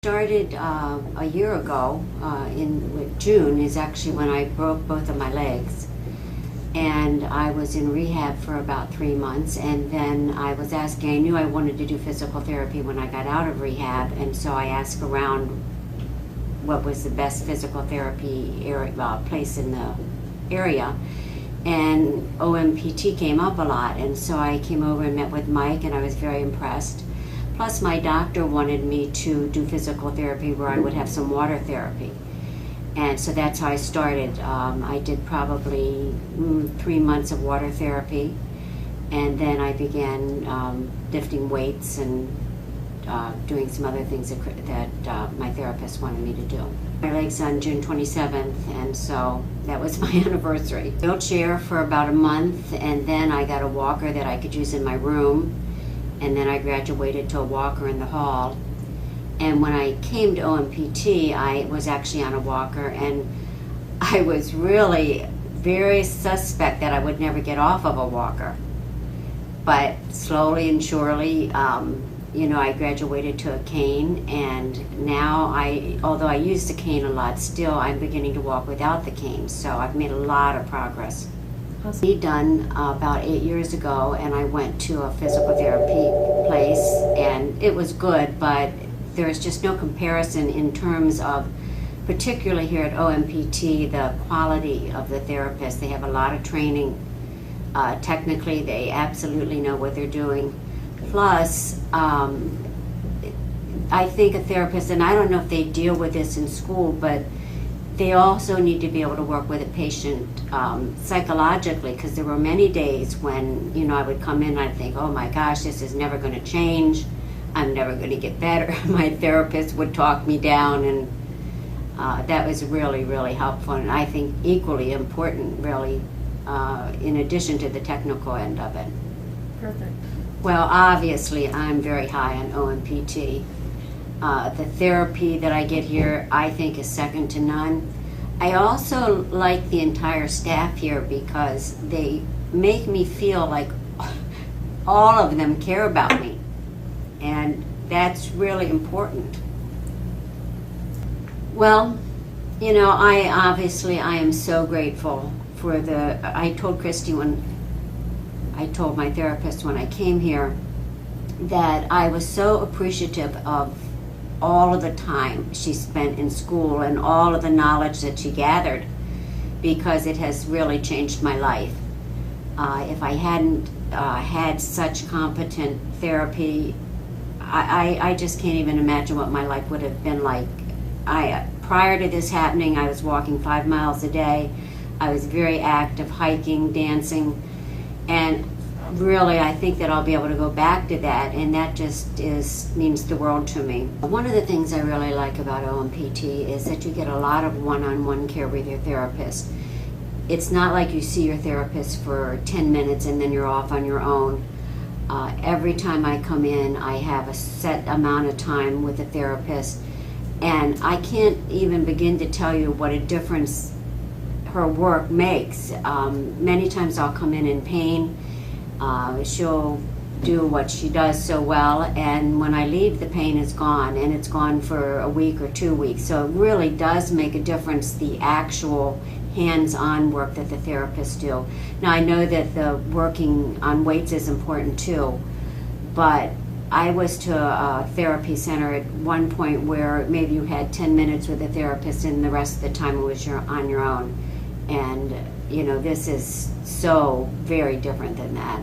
Started a year ago, in June is actually when I broke both of my legs, and I was in rehab for about 3 months, and then I was asking, I knew I wanted to do physical therapy when I got out of rehab, and so I asked around what was the best physical therapy place in the area, and ompt came up a lot, and so I came over and met with Mike, and I was very impressed. Plus, my doctor wanted me to do physical therapy where I would have some water therapy. And so that's how I started. I did probably 3 months of water therapy, and then I began lifting weights and doing some other things that my therapist wanted me to do. My legs on June 27th, and so that was my anniversary. Wheelchair for about a month, and then I got a walker that I could use in my room. And then I graduated to a walker in the hall. And when I came to OMPT, I was actually on a walker, and I was really very suspect that I would never get off of a walker. But slowly and surely, I graduated to a cane, and now although I use the cane a lot, still I'm beginning to walk without the cane. So I've made a lot of progress. Awesome. Done about 8 years ago, and I went to a physical therapy place, and it was good, but there's just no comparison in terms of, particularly here at OMPT, the quality of the therapist. They have a lot of training. Technically, they absolutely know what they're doing. Plus, I think a therapist, and I don't know if they deal with this in school, but they also need to be able to work with a patient psychologically, because there were many days when I would come in and I'd think, oh my gosh, this is never going to change. I'm never going to get better. My therapist would talk me down, and that was really, really helpful, and I think equally important, really, in addition to the technical end of it. Perfect. Well, obviously, I'm very high on OMPT. The therapy that I get here, I think, is second to none. I also like the entire staff here because they make me feel like all of them care about me, and that's really important. Well, I am so grateful for I told Christy I told my therapist when I came here that I was so appreciative of all of the time she spent in school and all of the knowledge that she gathered, because it has really changed my life. If I hadn't had such competent therapy, I just can't even imagine what my life would have been like. Prior to this happening, I was walking 5 miles a day. I was very active, hiking, dancing, and really, I think that I'll be able to go back to that, and that just means the world to me. One of the things I really like about OMPT is that you get a lot of one-on-one care with your therapist. It's not like you see your therapist for 10 minutes and then you're off on your own. Every time I come in, I have a set amount of time with the therapist, and I can't even begin to tell you what a difference her work makes. Many times I'll come in pain. She'll do what she does so well, and when I leave, the pain is gone, and it's gone for a week or 2 weeks. So it really does make a difference, the actual hands-on work that the therapists do. Now, I know that the working on weights is important too, but I was to a therapy center at one point where maybe you had 10 minutes with a therapist, and the rest of the time it was on your own. And this is so very different than that.